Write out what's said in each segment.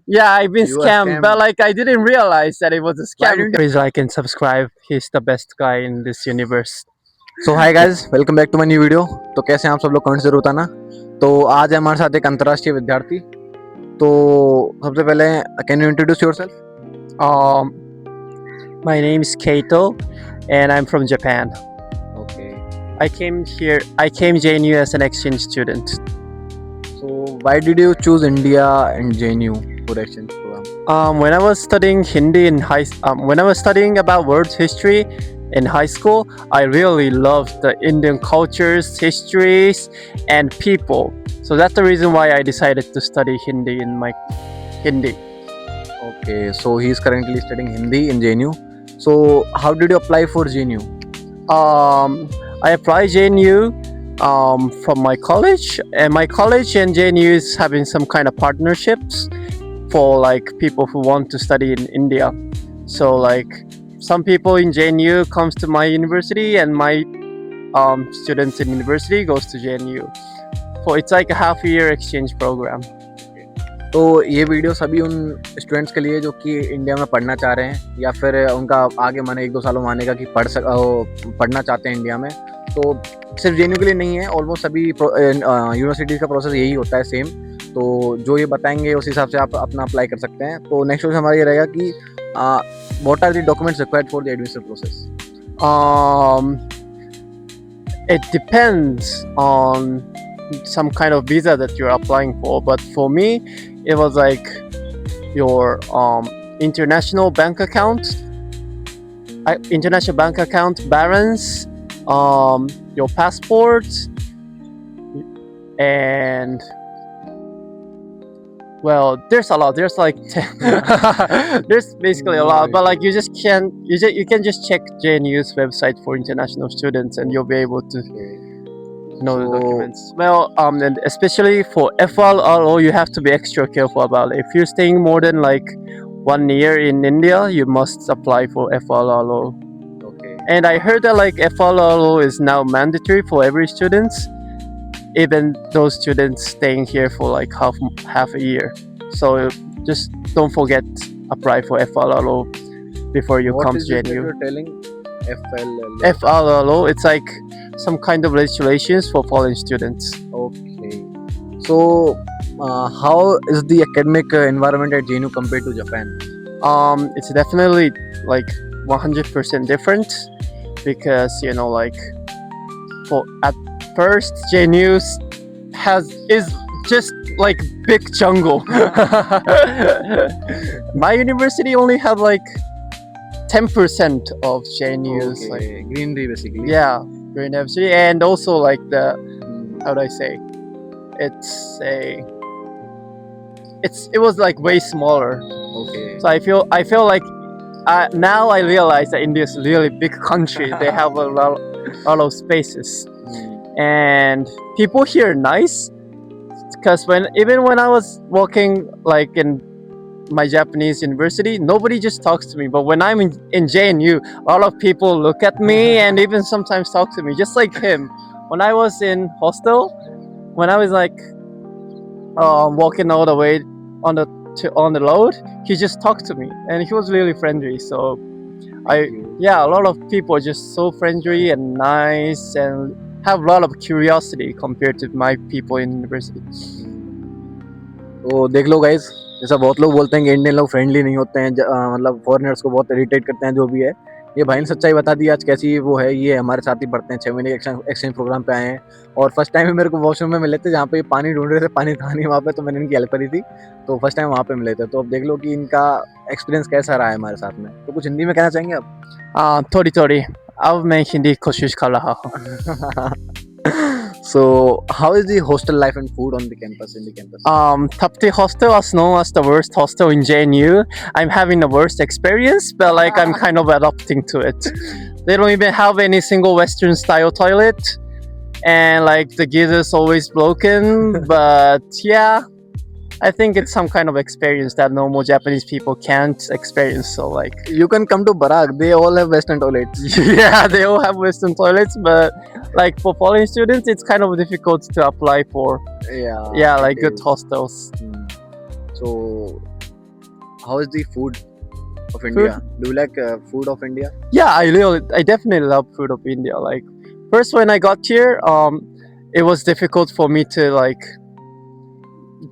Yeah, I've been You were scammed, but scammed. like I didn't realize that it was a Why scam. didn't Please like and subscribe. He's the best guy in this universe. So hi guys, welcome back to my new video. तो कैसे हैं आप सब लोग, comment जरूर बताना। तो आज है हमारे साथ एक अंतर्राष्ट्रीय विद्यार्थी। तो सबसे पहले can you introduce yourself? Um, my name is Keito, and I'm from Japan. Okay, I came here. I came JNU as an exchange student. So why did you choose India and JNU for exchange program? When I was studying Hindi in when I was studying about world history in high school, I really loved the Indian cultures, histories, and people. So that's the reason why I decided to study Hindi in my Hindi. Okay, so he is currently studying Hindi in JNU. So how did you apply for JNU? I applied JNU from my college, and my college and JNU is having some kind of partnerships for like people who want to study in India. So like some people in JNU comes to my university, and my students in university goes to JNU. So it's like a half-year exchange program. तो ये video सभी उन students के लिए जो कि India में पढ़ना चाह रहे हैं, या फिर उनका आगे मन है 1-2 सालों में आने का कि पढ़ना चाहते हैं इंडिया में। तो सिर्फ जेएनयू के लिए नहीं है, ऑलमोस्ट सभी यूनिवर्सिटीज़ का प्रोसेस यही होता है सेम। तो जो ये बताएंगे उस हिसाब से आप अपना अप्लाई कर सकते हैं। तो नेक्स्ट क्वेश्चन हमारा ये रहेगा कि what are the documents required for the admission process? It depends on some kind of visa that you're applying for, but for me it was like your international bank account balance, your passport, and well, there's a lot. There's like there's basically a lot, but like you can just check JNU's website for international students, and you'll be able to know the So- documents. Well, and especially for FLRO, you have to be extra careful about it. If you're staying more than like 1 year in India, you must apply for FLRO. Okay. And I heard that like FLRO is now mandatory for every students, even those students staying here for like half a year. So just don't forget apply for FLRO before you What come is to this that JNU. you're telling? FLL. FLRO, it's like some kind of regulations for foreign students. Okay. So, how is the academic environment at JNU compared to Japan? It's definitely like 100% different, because you know, like at first JNU is just like big jungle. My university only had like 10% of JNU's Okay. like Greenery basically. yeah, green university, and also like the Mm, how do I say? It was like way smaller. Okay. So I feel like now I realize that India is a really big country. They have a lot of spaces, Mm, and people here are nice. Because even when I was walking like in my Japanese university, nobody just talks to me. But when I'm in JNU, a lot of people look at me and even sometimes talk to me, just like him. When I was in hostel, when I was like walking all the way on the road, he just talked to me, and he was really friendly. So a lot of people are just so friendly and nice and have a lot of curiosity compared to my people in university. तो देख लो guys, जैसा बहुत लोग बोलते हैं कि Indian लोग friendly नहीं होते हैं, मतलब फॉरेनर्स को बहुत इरिटेट करते हैं, जो भी है। ये भाई ने सच्चाई बता दी आज कैसी वो है। ये हमारे साथ ही पढ़ते हैं, 6 महीने एक्सचेंज प्रोग्राम पे आए हैं। और फर्स्ट टाइम मेरे को वॉशरूम में मिले थे, जहाँ पे ये पानी ढूंढ रहे थे, पानी था नहीं वहाँ पे, तो मैंने इनकी हेल्प करी थी। तो फर्स्ट टाइम वहाँ पे मिले थे। तो अब देख लो कि इनका एक्सपीरियंस कैसा रहा है हमारे साथ में। तो कुछ हिंदी में कहना चाहेंगे आप? थोड़ी अब मैं हिंदी कोशिश कर रहा हूँ. So, how is the hostel life and food on the campus, in the campus? Tapti Hostel is known as the worst hostel in JNU. I'm having the worst experience, but like I'm kind of adapting to it. They don't even have any single Western style toilet, and like the geysers always broken. But yeah, I think it's some kind of experience that normal Japanese people can't experience. So like You can come to Barak, they all have western toilets. yeah, they all have Western toilets, but like for foreign students, it's kind of difficult to apply for Yeah, like it good is. hostels. So, how is the food of India? Do you like food of India? Yeah, I definitely love food of India. Like first when I got here, it was difficult for me to like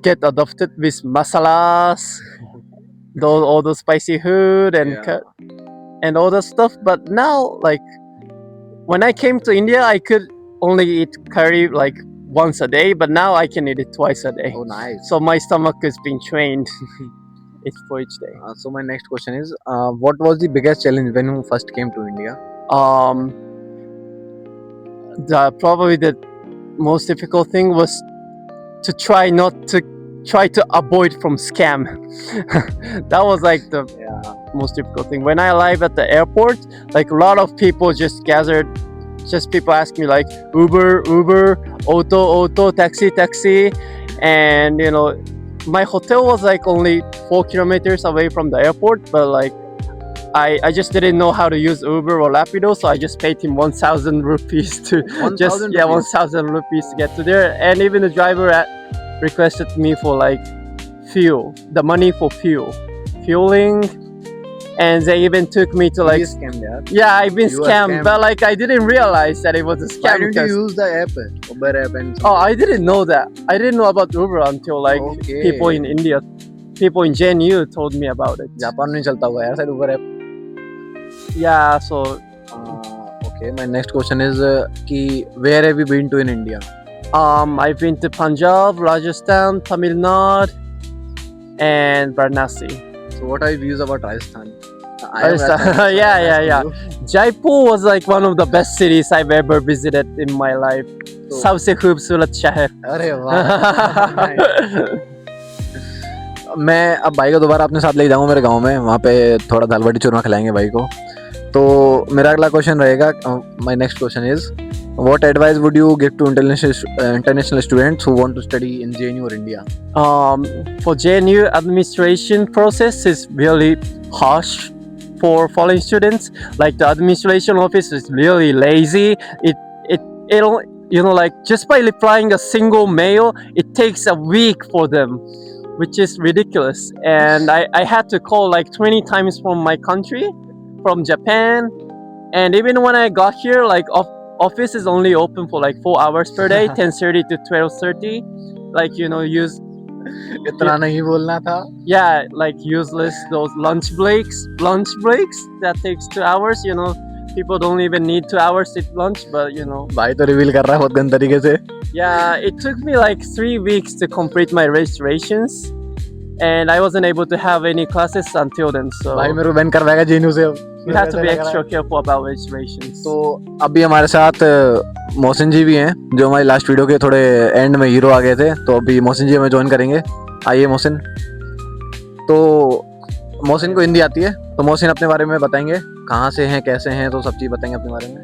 get adopted with masalas, all the spicy food and Yeah. and all that stuff. But now, like when I came to India, I could only eat curry like once a day, but now I can eat it twice a day. Oh, nice. So my stomach is being trained. It's for each day. So my next question is, what was the biggest challenge when you first came to India? Probably the most difficult thing was to try to avoid from scam. That was like the most difficult thing. When I arrived at the airport, like a lot of people just gathered. Just people ask me like Uber, auto, taxi, and you know, my hotel was like only 4 kilometers away from the airport, but like I just didn't know how to use Uber or Rapido, so I just paid him 1,000 rupees to 1,000 rupees? 1,000 rupees to get to there. And even the driver requested me for like the money for fueling, and they even took me to like You scammed, yaar. yeah, I've been You were scammed, scammed. but like I didn't realize that it was a Why scam. didn't you because- use the app, Uber app, and Oh, I didn't know that. I didn't know about Uber until like Okay. people in India, people in JNU told me about it. Japan में नहीं चलता होगा यार शायद Uber app. Yeah, so Okay, my next question is कि where have you been to in India? I've been to Punjab, Rajasthan, Tamil Nadu, and Varanasi. So what are your views about Rajasthan? Rajasthan, yeah. Jaipur was like one of the best cities I've ever visited in my life. So- सबसे खूबसूरत शहर. अरे वाह. मैं अब भाई को दोबारा अपने साथ ले जाऊंगा मेरे गांव में, वहाँ पे थोड़ा दाल बाटी चूरमा खिलाएंगे भाई को. तो मेरा अगला क्वेश्चन रहेगा, my next question is what advice would you give to international students who want to study in JNU or India? For JNU, administration process is really harsh for foreign students. Like the administration office is really lazy. It you know, like just by replying a single mail, it takes a week for them, which is ridiculous. And I had to call like 20 times from my country, from Japan. And even when I got here, like office is only open for like 4 hours per day, 10:30 to 12:30. Like, you know, इतना नहीं बोलना था. yeah, like useless those lunch breaks that takes 2 hours. You know, people don't even need 2 hours to eat lunch, but you know, भाई तो reveal कर रहा है बहुत गंदे तरीके से. yeah, it took me like 3 weeks to complete my registrations, and I wasn't able to have any classes until then. So भाई मेरे को बैन करवाएगा JNU से अब. you have to be extra careful about registrations. तो अभी हमारे साथ मोहसिन जी भी हैं, जो हमारी लास्ट वीडियो के थोड़े एंड में हीरो आ गए थे. तो अभी मोहसिन जी हमें ज्वाइन करेंगे. आइए मोहसिन. तो मोहसिन को हिंदी आती है, तो मोहसिन अपने बारे में बताएंगे, कहाँ से हैं, कैसे हैं, तो सब चीज़ बताएंगे अपने बारे में.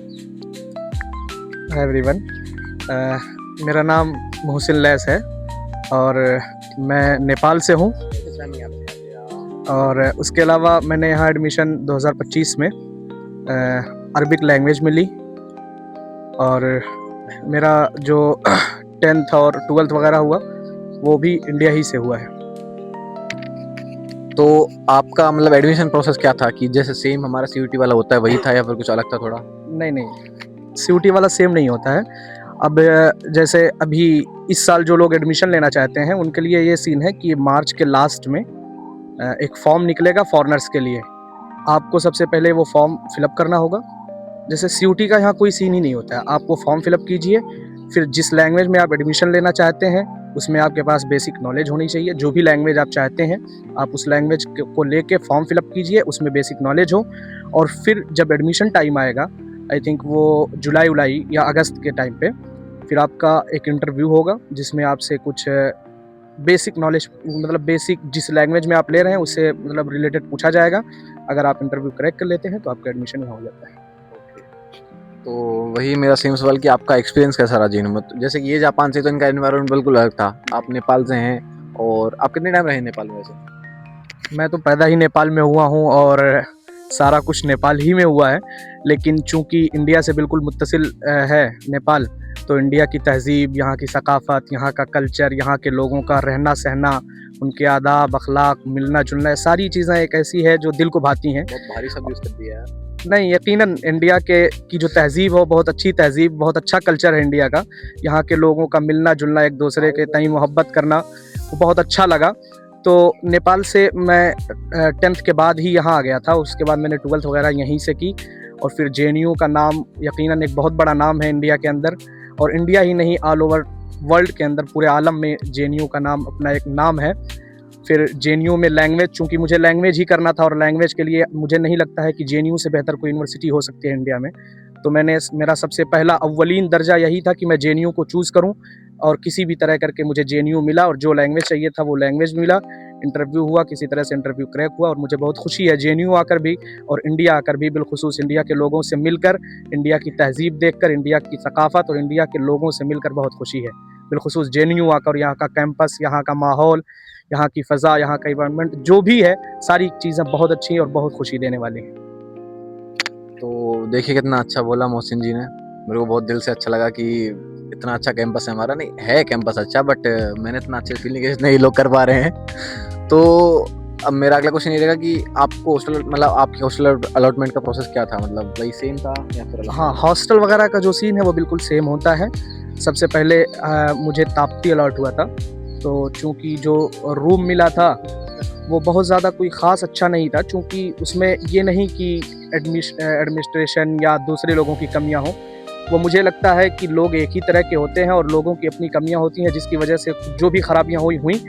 हाय एवरीवन, मेरा नाम मोहसिन लैस है और मैं नेपाल से हूँ. और उसके अलावा मैंने यहाँ एडमिशन 2025 में अरबिक लैंग्वेज में ली, और मेरा जो 10th और 12th वगैरह हुआ वो भी इंडिया ही से हुआ है. तो आपका मतलब एडमिशन प्रोसेस क्या था, कि जैसे सेम हमारा CUT वाला होता है वही था, या फिर कुछ अलग था थोड़ा? नहीं, CUT वाला सेम नहीं होता है. अब जैसे अभी इस साल जो लोग एडमिशन लेना चाहते हैं उनके लिए ये सीन है कि मार्च के लास्ट में एक फॉर्म निकलेगा फॉरेनर्स के लिए. आपको सबसे पहले वो फॉर्म फिलअप करना होगा. जैसे CUT का यहाँ कोई सीन ही नहीं होता है. आप वो फॉर्म फिलअप कीजिए, फिर जिस लैंग्वेज में आप एडमिशन लेना चाहते हैं उसमें आपके पास बेसिक नॉलेज होनी चाहिए. जो भी लैंग्वेज आप चाहते हैं आप उस लैंग्वेज को लेके फॉर्म फिलअप कीजिए, उसमें बेसिक नॉलेज हो. और फिर जब एडमिशन टाइम आएगा, आई थिंक वो जुलाई या अगस्त के टाइम पे, फिर आपका एक इंटरव्यू होगा जिसमें आपसे कुछ बेसिक नॉलेज, मतलब बेसिक जिस लैंग्वेज में आप ले रहे हैं उससे मतलब रिलेटेड पूछा जाएगा. अगर आप इंटरव्यू क्रैक कर लेते हैं तो आपका एडमिशन यहाँ हो जाता है. तो वही मेरा सेम सवाल कि आपका एक्सपीरियंस कैसा रहा JNU में. तो जैसे कि ये जापान से, तो इनका एनवायरनमेंट बिल्कुल अलग था. आप नेपाल से हैं, और आप कितने टाइम रहे नेपाल में वैसे? मैं तो पैदा ही नेपाल में हुआ हूँ और सारा कुछ नेपाल ही में हुआ है. लेकिन चूंकि इंडिया से बिल्कुल मुत्तसिल है नेपाल, तो इंडिया की तहज़ीब, यहाँ की सकाफ़त, यहाँ का कल्चर, यहाँ के लोगों का रहना सहना, उनके आदाब अखलाक मिलना जुलना सारी चीज़ें एक ऐसी है जो दिल को भाती हैं। बहुत भारी शब्द यूज़ कर दिया है। नहीं, यकीनन इंडिया के की जो तहज़ीब है वो बहुत अच्छी तहज़ीब, बहुत अच्छा कल्चर है इंडिया का। यहाँ के लोगों का मिलना-जुलना, एक दूसरे के तई मोहब्बत करना, वो बहुत अच्छा लगा। तो नेपाल से मैं 10th के बाद ही यहाँ आ गया था, उसके बाद मैंने 12th वगैरह यहीं से की और फिर जेएनयू का नाम यकीनन एक बहुत बड़ा नाम है इंडिया के अंदर, और इंडिया ही नहीं ऑल ओवर वर्ल्ड के अंदर पूरे आलम में जेएनयू का नाम अपना एक नाम है। फिर जेएनयू में लैंग्वेज, चूँकि मुझे लैंग्वेज ही करना था और लैंग्वेज के लिए मुझे नहीं लगता है कि जेएनयू से बेहतर कोई यूनिवर्सिटी हो सकती है इंडिया में। तो मेरा सबसे पहला अव्वलीन दर्जा यही था कि मैं जेएनयू को चूज़ करूं, और किसी भी तरह करके मुझे जेएनयू मिला और जो लैंग्वेज चाहिए था वो लैंग्वेज मिला। इंटरव्यू हुआ, किसी तरह से इंटरव्यू क्रैक हुआ और मुझे बहुत खुशी है जेएनयू आकर भी और इंडिया आकर भी, बिलखुसूस इंडिया के लोगों से मिलकर, इंडिया की तहज़ीब देखकर, इंडिया की सकाफ़त और इंडिया के लोगों से मिलकर बहुत खुशी है। बिलखुसूस जेएनयू आकर यहाँ का कैंपस, यहाँ का माहौल, यहाँ की फ़ज़ा, यहाँ का इन्वायरमेंट जो भी है, सारी चीज़ें बहुत अच्छी हैं और बहुत खुशी देने वाली हैं। तो देखिए कितना अच्छा बोला मोहसिन जी ने, मेरे को बहुत दिल से अच्छा लगा कि इतना अच्छा कैंपस है हमारा। नहीं है कैंपस अच्छा, बट मैंने इतना अच्छे फील नहीं किया जितने ये लोग कर पा रहे हैं। तो अब मेरा अगला क्वेश्चन ये रहेगा कि आपको हॉस्टल, मतलब आपकी हॉस्टल अलॉटमेंट का प्रोसेस क्या था, मतलब वही सेम था या फिर अलग? हाँ, हॉस्टल वगैरह का जो सीन है वो बिल्कुल सेम होता है। सबसे पहले मुझे ताप्ती अलॉट हुआ था, तो चूँकि जो रूम मिला था वो बहुत ज़्यादा कोई ख़ास अच्छा नहीं था, चूँकि उसमें ये नहीं कि एडमिनिस्ट्रेशन या दूसरे लोगों की कमियां हों। वो मुझे लगता है कि लोग एक ही तरह के होते हैं और लोगों की अपनी कमियां होती हैं, जिसकी वजह से जो भी ख़राबियां हुई,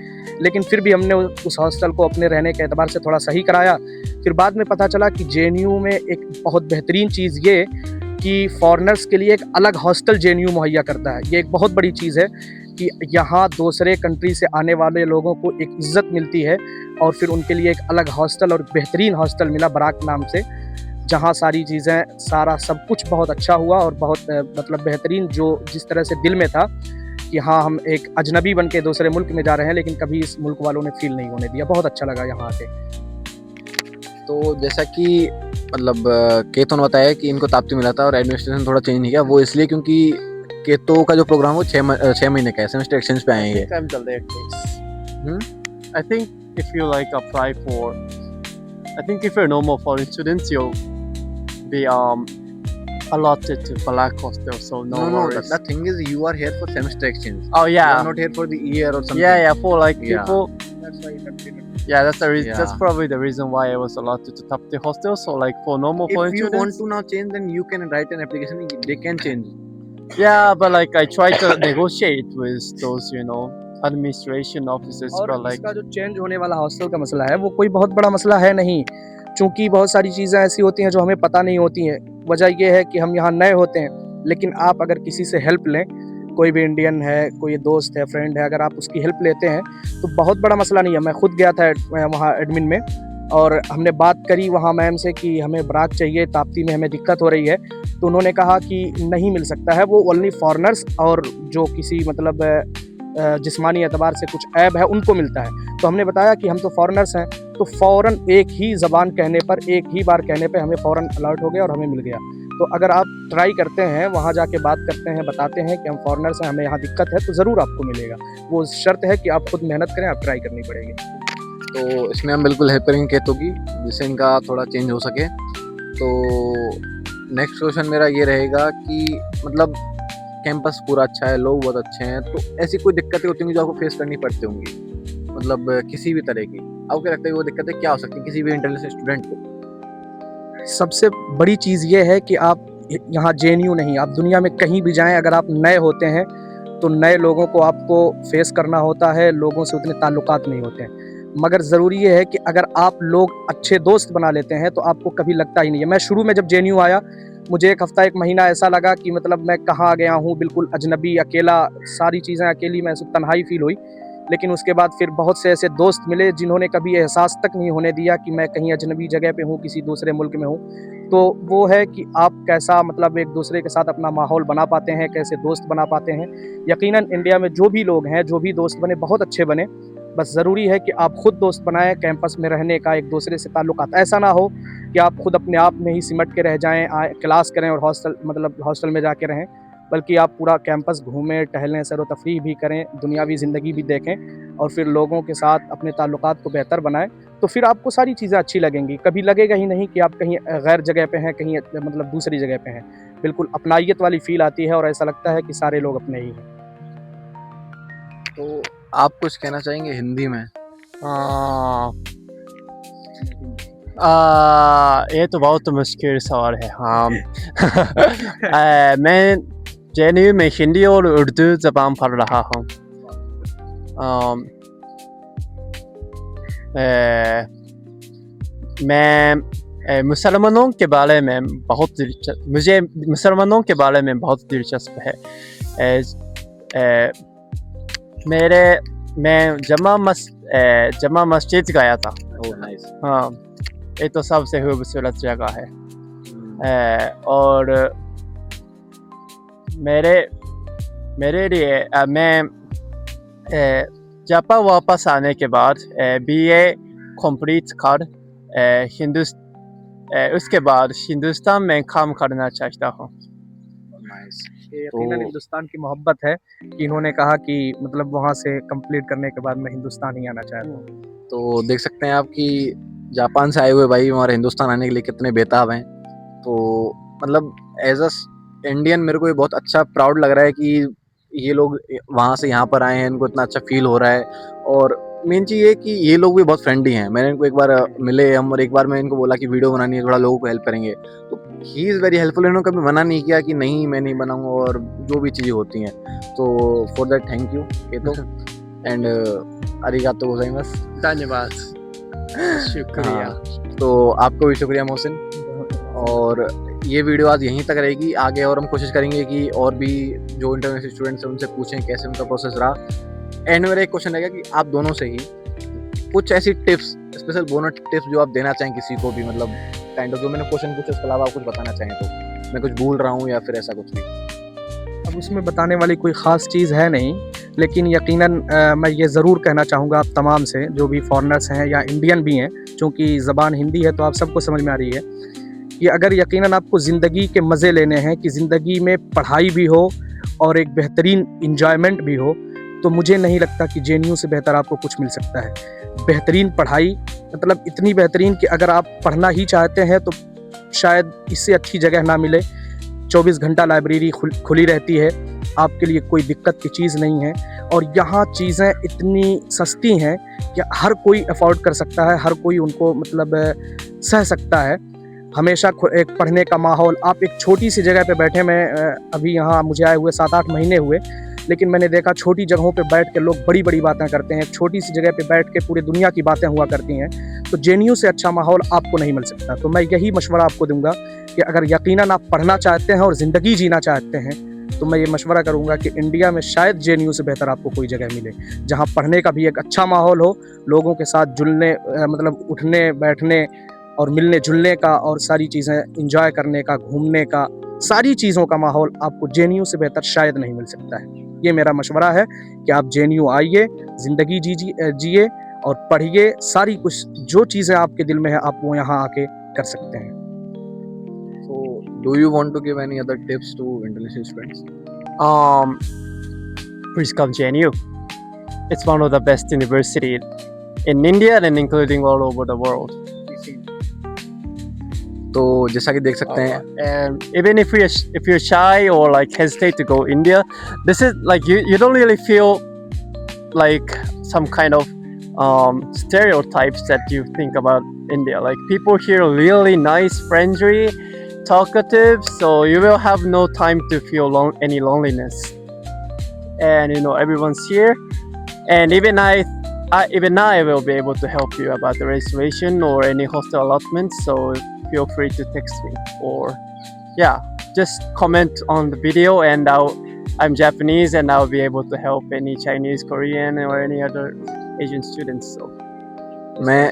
लेकिन फिर भी हमने उस हॉस्टल को अपने रहने के एतबार से थोड़ा सही कराया। फिर बाद में पता चला कि जेएनयू में एक बहुत बेहतरीन चीज़ ये कि फ़ॉरेनर्स के लिए एक अलग हॉस्टल जेएनयू मुहैया करता है। ये एक बहुत बड़ी चीज़ है कि यहाँ दूसरे कंट्री से आने वाले लोगों को एक इज़्ज़त मिलती है, और फिर उनके लिए एक अलग हॉस्टल और बेहतरीन हॉस्टल मिला बराक नाम से, जहाँ सारी चीज़ें, सारा सब कुछ बहुत अच्छा हुआ और बहुत मतलब बेहतरीन, जो जिस तरह से दिल में था कि हाँ हम एक अजनबी बन के दूसरे मुल्क में जा रहे हैं, लेकिन कभी इस मुल्क वालों ने फील नहीं होने दिया। बहुत अच्छा लगा यहाँ आके। तो जैसा कि मतलब केतन बताया कि इनको ताप्ती मिला था और एडमिनिस्ट्रेशन थोड़ा चेंज नहीं किया, वो इसलिए क्योंकि केतो का जो प्रोग्राम वो 6 महीने का है, सेमेस्टर एक्सचेंज पे आए हैं। I'm delayed, please. I think if you like apply for, I think if you're normal foreign students, you'll be allotted to Balak hostel, so no worries. The thing is you are here for semester exchange. Oh You yeah, are not here for the year or something. yeah, for like Yeah. people. That's why you consider. Yeah, that's the reason. Yeah. That's probably the reason why I was allotted to top the hostel. So like for normal If foreign you want students. to now change, then you can write an application. They can change. Yeah, but like I tried to negotiate with those, administration officers, और but like इसका जो change होने वाला hostel का मसला है वो कोई बहुत बड़ा मसला है नहीं, क्योंकि बहुत सारी चीज़ें ऐसी होती हैं जो हमें पता नहीं होती हैं। वजह यह है कि हम यहाँ नए होते हैं, लेकिन आप अगर किसी से हेल्प लें, कोई भी इंडियन है, कोई दोस्त है, फ्रेंड है, अगर आप उसकी हेल्प लेते हैं तो बहुत बड़ा मसला नहीं है। मैं खुद गया था वहाँ एडमिन में और हमने बात करी वहाँ मैम से कि हमें बराक चाहिए, ताप्ती में हमें दिक्कत हो रही है, तो उन्होंने कहा कि नहीं मिल सकता है, वो ओनली फॉरेनर्स और जो किसी मतलब जिस्मानी एतबार से कुछ ऐब है उनको मिलता है। तो हमने बताया कि हम तो फॉरेनर्स हैं, तो फ़ौरन एक ही ज़बान कहने पर, एक ही बार कहने पे हमें फ़ौरन अलर्ट हो गया और हमें मिल गया। तो अगर आप ट्राई करते हैं, वहाँ जाके बात करते हैं, बताते हैं कि हम फॉरेनर्स हैं, हमें यहाँ दिक्कत है, तो ज़रूर आपको मिलेगा। वो शर्त है कि आप खुद मेहनत करें, आप ट्राई करनी पड़ेगी। तो इसमें हम बिल्कुल हेल्प करेंगे केतो की, जिससे इनका थोड़ा चेंज हो सके। तो नेक्स्ट क्वेश्चन मेरा ये रहेगा कि मतलब कैंपस पूरा अच्छा है, लोग बहुत अच्छे हैं, तो ऐसी कोई दिक्कतें होती होंगी जो आपको फेस करनी पड़ती होंगी, मतलब किसी भी तरह की? आपको क्या लगता है वो दिक्कतें क्या हो सकती हैं किसी भी इंटरनेशनल स्टूडेंट को? सबसे बड़ी चीज़ ये है कि आप यहाँ जेएनयू नहीं, आप दुनिया में कहीं भी जाएं, अगर आप नए होते हैं तो नए लोगों को आपको फेस करना होता है, लोगों से उतने ताल्लुकात नहीं होते हैं। मगर ज़रूरी ये है कि अगर आप लोग अच्छे दोस्त बना लेते हैं तो आपको कभी लगता ही नहीं है। मैं शुरू में जब जेएनयू आया, मुझे 1 हफ़्ता 1 महीना ऐसा लगा कि मतलब मैं कहाँ गया हूँ, बिल्कुल अजनबी, अकेला, सारी चीज़ें अकेली, मैं तन्हाई फील हुई। लेकिन उसके बाद फिर बहुत से ऐसे दोस्त मिले जिन्होंने कभी एहसास तक नहीं होने दिया कि मैं कहीं अजनबी जगह पे हूँ, किसी दूसरे मुल्क में हूँ। तो वो है कि आप कैसा मतलब एक दूसरे के साथ अपना माहौल बना पाते हैं, कैसे दोस्त बना पाते हैं। यकीनन इंडिया में जो भी लोग हैं, जो भी दोस्त बने, बहुत अच्छे बने, बस ज़रूरी है कि आप खुद दोस्त बनाएं। कैंपस में रहने का एक दूसरे से ताल्लुकात, ऐसा ना हो कि आप खुद अपने आप में ही सिमट के रह जाएं, क्लास करें और हॉस्टल में जाके रहें। बल्कि आप पूरा कैंपस घूमें, टहलें, सैर-व-तफ़रीह भी करें, दुनियावी ज़िंदगी भी देखें और फिर लोगों के साथ अपने ताल्लुकात को बेहतर बनाएँ, तो फिर आपको सारी चीज़ें अच्छी लगेंगी। कभी लगेगा ही नहीं कि आप कहीं गैर जगह पे हैं, कहीं मतलब दूसरी जगह पे हैं। बिल्कुल अपनाइयत वाली फ़ील आती है और ऐसा लगता है कि सारे लोग अपने ही हैं। तो आप कुछ कहना चाहेंगे हिंदी में? आ, ये तो बहुत मुश्किल सवाल है। हाँ मैं जेएनयू में हिंदी और उर्दू ज़बान पढ़ रहा हूँ। मैं मुसलमानों के बारे में मुझे मुसलमानों के बारे में बहुत दिलचस्प है। मैं जमा मस्जिद गया था। Oh nice. हाँ, ये तो सबसे खूबसूरत जगह है। और मेरे लिए मैं जापान वापस आने के बाद बीए कंप्लीट कर उसके बाद हिंदुस्तान में काम करना चाहता हूँ। नाइस। ये यकीनन हिंदुस्तान की मोहब्बत है कि इन्होंने कहा कि मतलब वहाँ से कंप्लीट करने के बाद मैं हिंदुस्तान ही आना चाहता हूँ। तो देख सकते हैं आप कि जापान से आए हुए भाई हमारे हिंदुस्तान आने के लिए कितने बेताब हैं। तो मतलब एज अ इंडियन मेरे को ये बहुत अच्छा प्राउड लग रहा है कि ये लोग वहाँ से यहाँ पर आए हैं, इनको इतना अच्छा फील हो रहा है। और मेन चीज़ ये कि ये लोग भी बहुत फ्रेंडली हैं। मैंने इनको एक बार मिले हम, और एक बार मैं इनको बोला कि वीडियो बनानी है, थोड़ा लोगों को हेल्प करेंगे, तो ही इज़ वेरी हेल्पफुल। इन्होंने कभी मना नहीं किया कि नहीं मैं नहीं बनाऊंगा, और जो भी चीज़ें होती हैं, तो फॉर दैट थैंक यू। ये तो एंड अरिगातो गोजाइमास। धन्यवाद, शुक्रिया। हाँ, तो आपको भी शुक्रिया मोहसिन। और ये वीडियो आज यहीं तक रहेगी। आगे और हम कोशिश करेंगे कि और भी जो इंटरनेशनल स्टूडेंट्स हैं उनसे पूछें कैसे उनका प्रोसेस रहा। एंड मेरा एक क्वेश्चन रहेगा कि आप दोनों से ही कुछ ऐसी टिप्स, स्पेशल बोनस टिप्स जो आप देना चाहें किसी को भी, मतलब काइंड ऑफ जो मैंने क्वेश्चन पूछा उसके अलावा आप कुछ बताना चाहें, तो मैं कुछ भूल रहा हूँ या फिर ऐसा कुछ भी। अब उसमें बताने वाली कोई ख़ास चीज़ है नहीं, लेकिन यकीनन मैं ये ज़रूर कहना चाहूँगा आप तमाम से, जो भी फॉरेनर्स हैं या इंडियन भी हैं, चूँकि ज़बान हिंदी है तो आप सबको समझ में आ रही है, कि अगर यकीनन आपको ज़िंदगी के मज़े लेने हैं, कि ज़िंदगी में पढ़ाई भी हो और एक बेहतरीन एन्जॉयमेंट भी हो, तो मुझे नहीं लगता कि जेएनयू से बेहतर आपको कुछ मिल सकता है। बेहतरीन पढ़ाई, मतलब इतनी बेहतरीन कि अगर आप पढ़ना ही चाहते हैं तो शायद इससे अच्छी जगह ना मिले। 24 घंटा लाइब्रेरी खुली रहती है, आपके लिए कोई दिक्कत की चीज़ नहीं है, और यहाँ चीज़ें इतनी सस्ती हैं कि हर कोई अफोर्ड कर सकता है, हर कोई उनको मतलब सह सकता है। हमेशा एक पढ़ने का माहौल, आप एक छोटी सी जगह पे बैठे, मैं अभी यहाँ मुझे आए हुए 7-8 महीने हुए, लेकिन मैंने देखा छोटी जगहों पे बैठ के लोग बड़ी-बड़ी बातें करते हैं, छोटी सी जगह पे बैठ के पूरी दुनिया की बातें हुआ करती हैं। तो जेएनयू से अच्छा माहौल आपको नहीं मिल सकता। तो मैं यही मशवरा आपको दूँगा कि अगर यकीनन आप पढ़ना चाहते हैं और ज़िंदगी जीना चाहते हैं, तो मैं ये मशवरा करूँगा कि इंडिया में शायद जेएनयू से बेहतर आपको कोई जगह मिले, जहाँ पढ़ने का भी एक अच्छा माहौल हो, लोगों के साथ जुलने मतलब उठने, बैठने और मिलने-जुलने का और सारी चीज़ें एन्जॉय करने का, घूमने का, सारी चीज़ों का माहौल आपको जेएनयू से बेहतर शायद नहीं मिल सकता है। ये मेरा मशवरा है कि आप जेएनयू आइए, ज़िंदगी जिए और पढ़िए, सारी कुछ जो चीज़ें आपके दिल में है आप वो यहाँ आके कर सकते हैं। So, do you want to give any other tips to international students? Please come JNU. It's one of the best universities in India and including all over the world. तो जैसा कि देख सकते हैं, And even if you're shy or like hesitate to go India, this is like you don't really feel like some kind of stereotypes that you think about India. Like people here are really nice, friendly, talkative, so you will have no time to feel any loneliness. And you know everyone's here, and even I will be able to help you about the reservation or any hostel allotment. So feel free to text me or just comment on the video, and I'm Japanese and I'll be able to help any Chinese, Korean or any other Asian students. So मैं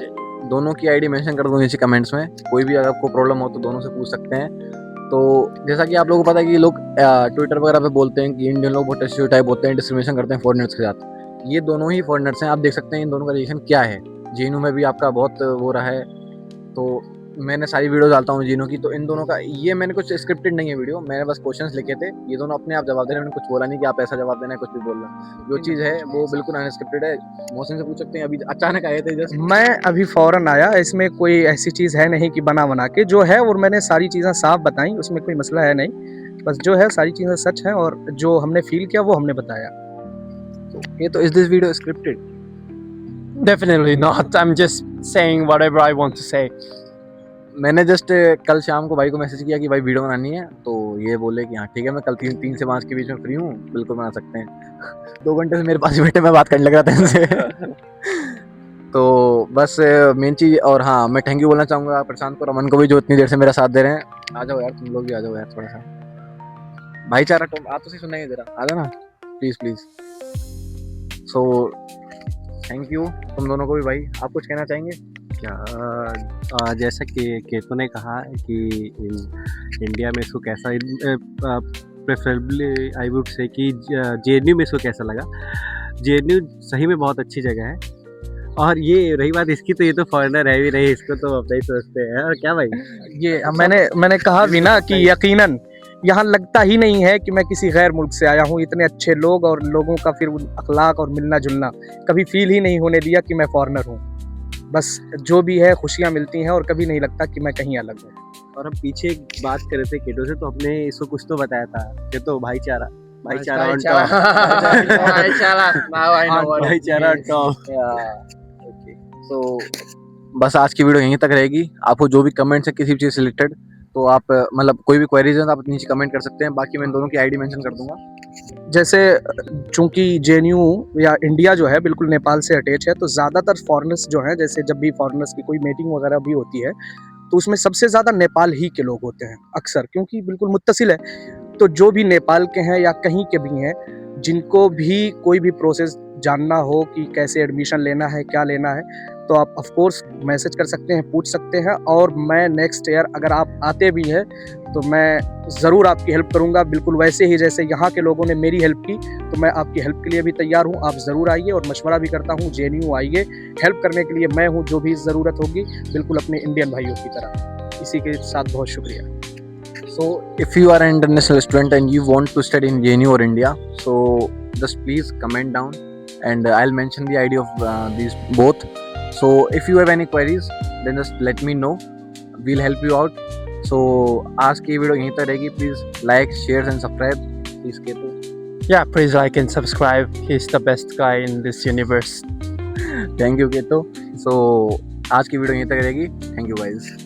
दोनों की ID mention कर दूँ नीचे comments में। कोई भी अगर आपको प्रॉब्लम हो तो दोनों से पूछ सकते हैं। तो जैसा कि आप लोगों को पता है कि लोग ट्विटर वगैरह पे बोलते हैं कि इंडियन लोग बहुत स्टीरियोटाइप होते हैं, डिस्क्रिमिनेशन करते हैं फॉरेनर्स के साथ। ये दोनों ही फॉरेनर्स हैं। आप देख सकते हैं इन दोनों का रिलेशन क्या है। जेएनयू में भी आपका बहुत वो रहा है। तो मैंने सारी वीडियो डालता हूँ जीनू की, तो इन दोनों का ये मैंने कुछ स्क्रिप्टेड नहीं है वीडियो, मैंने बस क्वेश्चंस लिखे थे, ये दोनों अपने आप जवाब दे रहे हैं, मैंने कुछ बोला नहीं कि आप ऐसा जवाब देना है, कुछ भी बोलना। जो चीज़ है वो बिल्कुल अनस्क्रिप्टेड है। मौसम से पूछ सकते हैं, अभी अचानक आए थे जस्ट। मैं अभी फौरन आया, इसमें कोई ऐसी चीज़ है नहीं कि बना बना के, जो है और मैंने सारी चीज़ें साफ बताई, उसमें कोई मसला है नहीं। बस जो है सारी चीज़ें सच हैं और जो हमने फील किया वो हमने बताया। ये तो is this video scripted? Definitely not. I'm just saying whatever I want to say. मैंने जस्ट कल शाम को भाई को मैसेज किया कि भाई वीडियो बनानी है, तो ये बोले कि हाँ ठीक है, मैं कल 3 से 5 के बीच में फ्री हूँ, बिल्कुल बना सकते हैं। 2 घंटे से मेरे पास ही बैठे, मैं बात करने लग रहा था इनसे। तो बस मेन चीज़, और हाँ मैं थैंक यू बोलना चाहूँगा प्रशांत को, रमन को भी, जो इतनी देर से मेरा साथ दे रहे हैं। आ जाओ यार, तुम लोग भी आ जाओ यार, थोड़ा सा भाईचारा तो आप तो सही सुनाइए जरा, आ जाओ ना please please. So thank you तुम दोनों को भी। भाई आप कुछ कहना चाहेंगे? क्या जैसा कि केतु ने कहा कि इंडिया में इसको कैसा, प्रेफरेबली आई वुड से कि JNU में इसको कैसा लगा। JNU सही में बहुत अच्छी जगह है, और ये रही बात इसकी, तो ये तो फॉरेनर है भी नहीं, इसको तो अपना ही सोचते हैं। और क्या भाई, ये मैंने कहा भी ना कि यकीनन यहाँ लगता ही नहीं है कि मैं किसी गैर मुल्क से आया हूँ। इतने अच्छे लोग और लोगों का फिर अखलाक और मिलना जुलना कभी फील ही नहीं होने दिया कि मैं फॉरेनर हूँ। बस जो भी है खुशियाँ मिलती हैं और कभी नहीं लगता कि मैं कहीं अलग हूँ। और हम पीछे एक बात कर रहे थे केटो से, तो हमने इसको कुछ तो बताया था कि तो भाईचारा भाईचारा on top। भाईचारा on top। तो बस आज की वीडियो यहीं तक रहेगी। आपको जो भी कमेंट्स है किसी भी चीज़ से रिलेटेड, तो आप मतलब कोई भी क्वेरीज है तो आप नीचे कमेंट कर सकते हैं। बाकी मैं इन दोनों की आईडी मेंशन कर दूंगा। जैसे चूंकि JNU या इंडिया जो है बिल्कुल नेपाल से अटैच है, तो ज़्यादातर फॉरेनर्स जो हैं, जैसे जब भी फॉरेनर्स की कोई मीटिंग वगैरह भी होती है तो उसमें सबसे ज़्यादा नेपाल ही के लोग होते हैं अक्सर, क्योंकि बिल्कुल मुत्तसिल है। तो जो भी नेपाल के हैं या कहीं के भी हैं, जिनको भी कोई भी प्रोसेस जानना हो कि कैसे एडमिशन लेना है, क्या लेना है, तो आप ऑफ कोर्स मैसेज कर सकते हैं, पूछ सकते हैं। और मैं नेक्स्ट ईयर अगर आप आते भी हैं तो मैं ज़रूर आपकी हेल्प करूंगा, बिल्कुल वैसे ही जैसे यहाँ के लोगों ने मेरी हेल्प की, तो मैं आपकी हेल्प के लिए भी तैयार हूँ। आप ज़रूर आइए, और मशवरा भी करता हूँ, JNU आइए, हेल्प करने के लिए मैं हूँ। जो भी ज़रूरत होगी बिल्कुल अपने इंडियन भाइयों की तरह। इसी के साथ बहुत शुक्रिया। So if you are an international student and you want to study in JNU or India, so just please comment down and I'll mention the ID of these both. So if you have any queries, then just let me know. We'll help you out. So आज की video यहीं तक रहेगी। Please like, share and subscribe. Please Ketu. Yeah, please like and subscribe. He's the best guy in this universe. Thank you Ketu. So आज की video यहीं तक रहेगी। Thank you guys.